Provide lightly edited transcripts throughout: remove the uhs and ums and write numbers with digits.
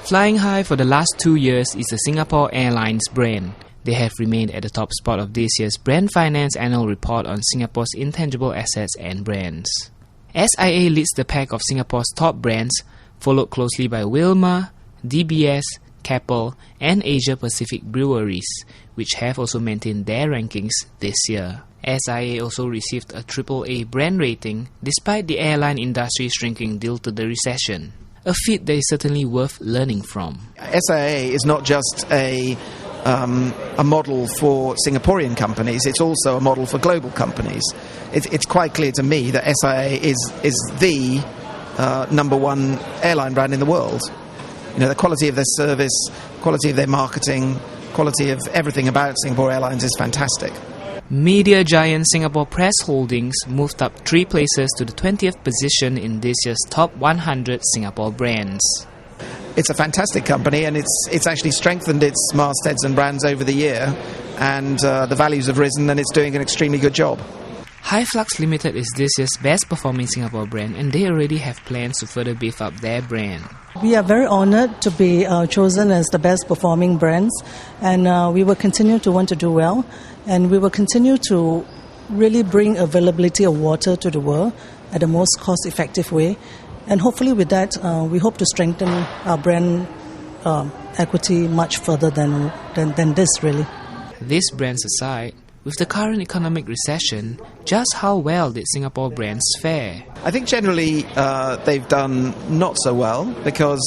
Flying high for the last 2 years is the Singapore Airlines brand. They have remained at the top spot of this year's Brand Finance annual report on Singapore's intangible assets and brands. SIA leads the pack of Singapore's top brands, followed closely by Wilmar, DBS, Keppel, and Asia Pacific Breweries, which have also maintained their rankings this year. SIA also received a AAA brand rating despite the airline industry shrinking due to the recession, a feat that is certainly worth learning from. SIA is not just a model for Singaporean companies, it's also a model for global companies. It's quite clear to me that SIA is the number one airline brand in the world. You know, the quality of their service, quality of their marketing, quality of everything about Singapore Airlines is fantastic. Media giant Singapore Press Holdings moved up 3 places to the 20th position in this year's Top 100 Singapore Brands. It's a fantastic company, and it's actually strengthened its mastheads and brands over the year, and the values have risen, and it's doing an extremely good job. Hyflux Limited is this year's best performing Singapore brand, and they already have plans to further beef up their brand. We are very honoured to be chosen as the best performing brands, and we will continue to want to do well, and we will continue to really bring availability of water to the world at the most cost effective way. And hopefully with that, we hope to strengthen our brand equity much further than this, really. These brands aside, with the current economic recession, just how well did Singapore brands fare? I think generally they've done not so well because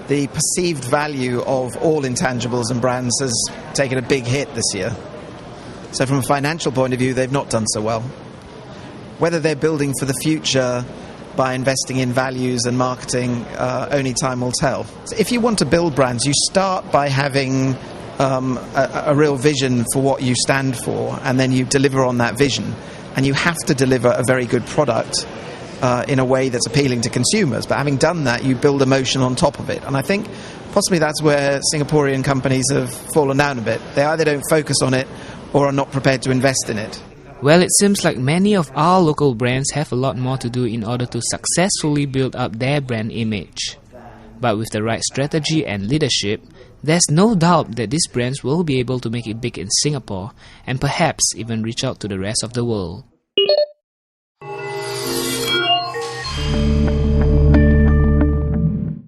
the perceived value of all intangibles and brands has taken a big hit this year. So from a financial point of view, they've not done so well. Whether they're building for the future by investing in values and marketing, only time will tell. So if you want to build brands, you start by having a real vision for what you stand for, and then you deliver on that vision. And you have to deliver a very good product in a way that's appealing to consumers. But having done that, you build emotion on top of it. And I think possibly that's where Singaporean companies have fallen down a bit. They either don't focus on it or are not prepared to invest in it. Well, it seems like many of our local brands have a lot more to do in order to successfully build up their brand image. But with the right strategy and leadership, there's no doubt that these brands will be able to make it big in Singapore and perhaps even reach out to the rest of the world.